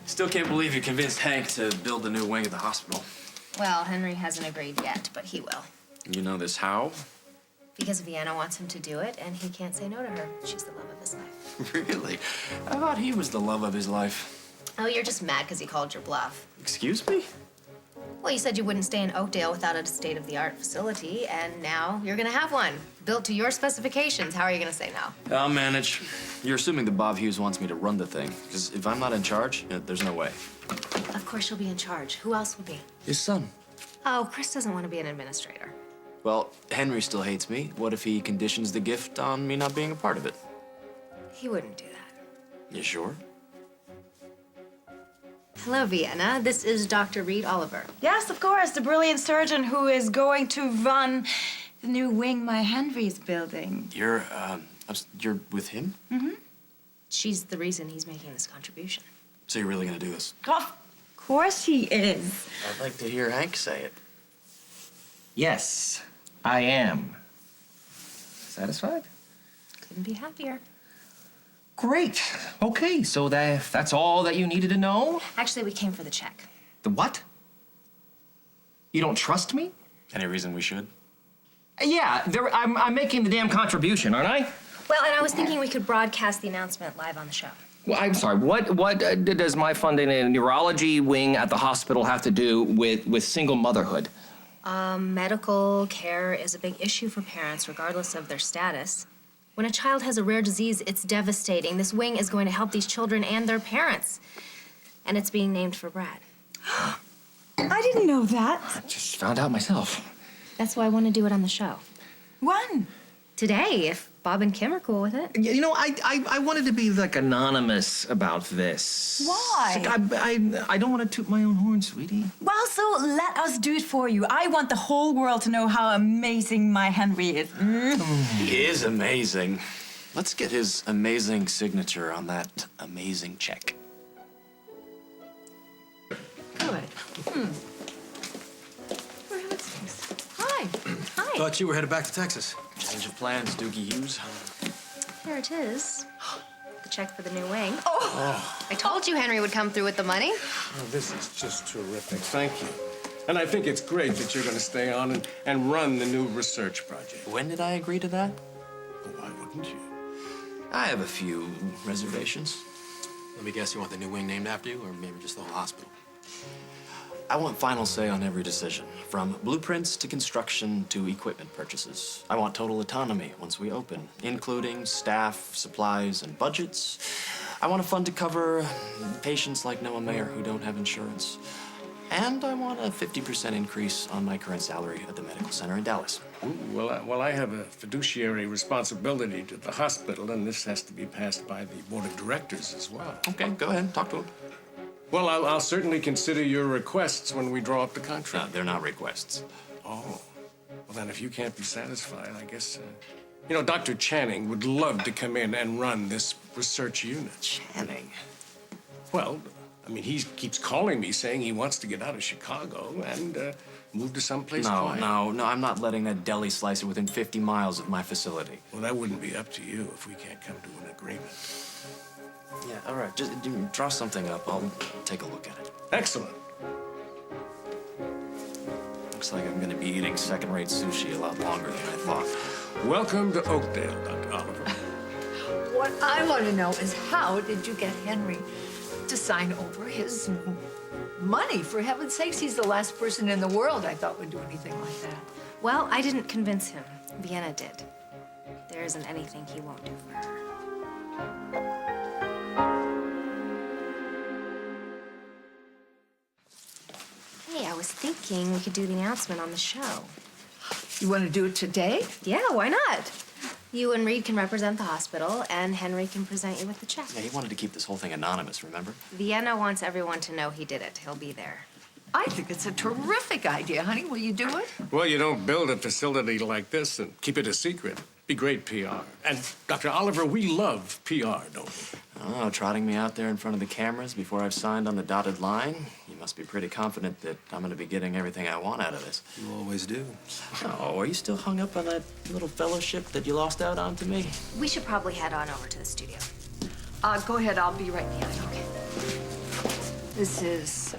Still can't believe you convinced Hank to build a new wing at the hospital. Well, Henry hasn't agreed yet, but he will. You know this how? Because Vienna wants him to do it, and he can't say no to her. She's the love of his life. Really? I thought he was the love of his life. Oh, you're just mad because he called your bluff. Excuse me? Well, you said you wouldn't stay in Oakdale without a state-of-the-art facility, and now you're gonna have one. Built to your specifications. How are you gonna say no? I'll manage. You're assuming that Bob Hughes wants me to run the thing. Because if I'm not in charge, there's no way. Of course you'll be in charge. Who else would be? His son. Oh, Chris doesn't want to be an administrator. Well, Henry still hates me. What if he conditions the gift on me not being a part of it? He wouldn't do that. You sure? Hello, Vienna. This is Dr. Reed Oliver. Yes, of course, the brilliant surgeon who is going to run the new wing my Henry's building. You're with him? Mm-hmm. She's the reason he's making this contribution. So you're really gonna do this? Of course he is. I'd like to hear Hank say it. Yes, I am. Satisfied? Couldn't be happier. Great. Okay, so that's all that you needed to know? Actually, we came for the check. The what? You don't trust me? Any reason we should? Yeah, I'm making the damn contribution, aren't I? Well, and I was thinking we could broadcast the announcement live on the show. Well, I'm sorry. What does my funding a neurology wing at the hospital have to do with single motherhood? Medical care is a big issue for parents, regardless of their status. When a child has a rare disease, it's devastating. This wing is going to help these children and their parents. And it's being named for Brad. I didn't know that. I just found out myself. That's why I want to do it on the show. When? Today, if Bob and Kim are cool with it. You know, I wanted to be, like, anonymous about this. Why? I don't want to toot my own horn, sweetie. Well, so let us do it for you. I want the whole world to know how amazing my Henry is. He is amazing. Let's get his amazing signature on that amazing check. Good. For heaven's sakes. Hi. Hi. Thought you were headed back to Texas. Change of plans, Doogie Hughes. Here it is. The check for the new wing. Oh. I told you Henry would come through with the money. Oh, this is just terrific. Thank you. And I think it's great that you're going to stay on and run the new research project. When did I agree to that? Well, why wouldn't you? I have a few reservations. Let me guess, you want the new wing named after you, or maybe just the whole hospital? I want final say on every decision, from blueprints to construction to equipment purchases. I want total autonomy once we open, including staff, supplies, and budgets. I want a fund to cover patients like Noah Mayer who don't have insurance. And I want a 50% increase on my current salary at the medical center in Dallas. Ooh, well, I have a fiduciary responsibility to the hospital, and this has to be passed by the board of directors as well. Okay, go ahead, talk to him. Well, I'll certainly consider your requests when we draw up the No, contract. they're not requests. Oh, well, then if you can't be satisfied, I guess, you know, Dr. Channing would love to come in and run this research unit. Channing. Well, I mean, he keeps calling me saying he wants to get out of Chicago and move to someplace quiet. No, I'm not letting that deli slicer within 50 miles of my facility. Well, that wouldn't be up to you if we can't come to an agreement. Yeah, all right, just draw something up. I'll take a look at it. Excellent. Looks like I'm gonna be eating second-rate sushi a lot longer than I thought. Welcome to Oakdale, Dr. Oliver. What I want to know is how did you get Henry to sign over his money? For heaven's sakes, he's the last person in the world I thought would do anything like that. Well, I didn't convince him. Vienna did. There isn't anything he won't do for her. Hey, I was thinking we could do the announcement on the show. You want to do it today? Yeah, why not? You and Reed can represent the hospital, and Henry can present you with the check. Yeah, he wanted to keep this whole thing anonymous, remember? Vienna wants everyone to know he did it. He'll be there. I think it's a terrific idea, honey. Will you do it? Well, you don't build a facility like this and keep it a secret. Be great PR. And, Dr. Oliver, we love PR, don't we? Oh, trotting me out there in front of the cameras before I've signed on the dotted line? You must be pretty confident that I'm gonna be getting everything I want out of this. You always do. Oh, are you still hung up on that little fellowship that you lost out on to me? We should probably head on over to the studio. Go ahead. I'll be right behind you. Okay. This is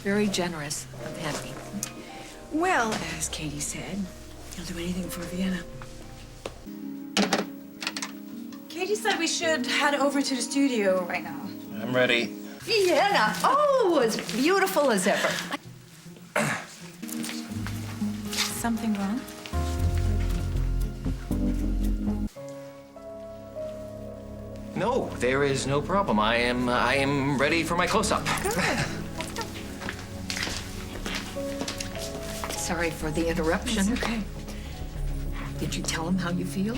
very generous of Henry. Well, as Katie said, he'll do anything for Vienna. Katie said we should head over to the studio right now. I'm ready. Vienna, oh, as beautiful as ever. Something wrong? No, there is no problem. I am ready for my close-up. Sorry for the interruption. It's okay. Did you tell him how you feel?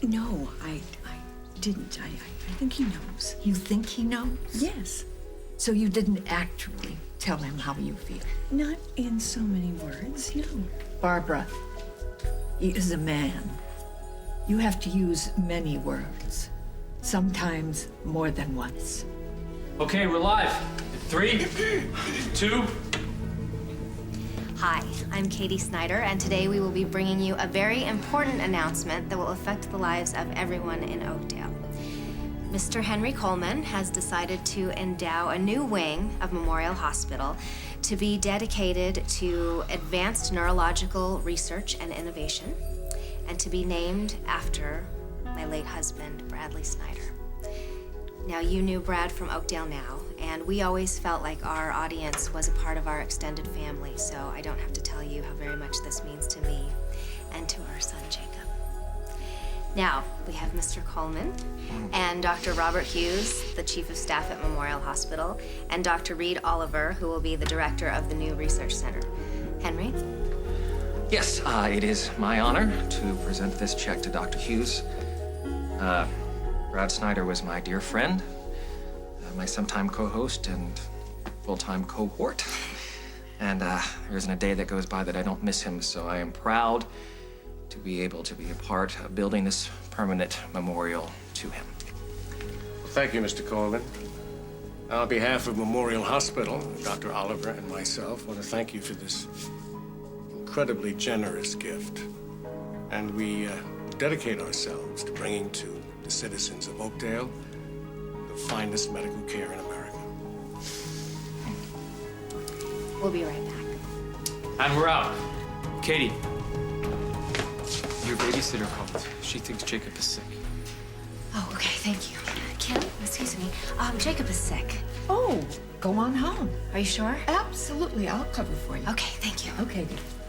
No, I didn't. I think he knows. You think he knows? Yes. So you didn't actually tell him how you feel? Not in so many words, no. Barbara, he is a man. You have to use many words, sometimes more than once. Okay, we're live. 3, 2. Hi, I'm Katie Snyder, and today we will be bringing you a very important announcement that will affect the lives of everyone in Oakdale. Mr. Henry Coleman has decided to endow a new wing of Memorial Hospital to be dedicated to advanced neurological research and innovation, and to be named after my late husband, Bradley Snyder. Now, you knew Brad from Oakdale Now, and we always felt like our audience was a part of our extended family, so I don't have to tell you how very much this means to me and to our son, Jacob. Now, we have Mr. Coleman and Dr. Robert Hughes, the Chief of Staff at Memorial Hospital, and Dr. Reed Oliver, who will be the director of the new research center. Henry? Yes, it is my honor to present this check to Dr. Hughes. Brad Snyder was my dear friend, my sometime co-host and full-time cohort. And there isn't a day that goes by that I don't miss him, so I am proud to be able to be a part of building this permanent memorial to him. Well, thank you, Mr. Coleman. On behalf of Memorial Hospital, Dr. Oliver and myself want to thank you for this incredibly generous gift. And we dedicate ourselves to bringing to the citizens of Oakdale the finest medical care in America. We'll be right back. And we're out. Katie. Your babysitter called. She thinks Jacob is sick. Oh, okay, thank you. Kim, excuse me. Jacob is sick. Oh, go on home. Are you sure? Absolutely, I'll cover for you. Okay, thank you. Okay, dear.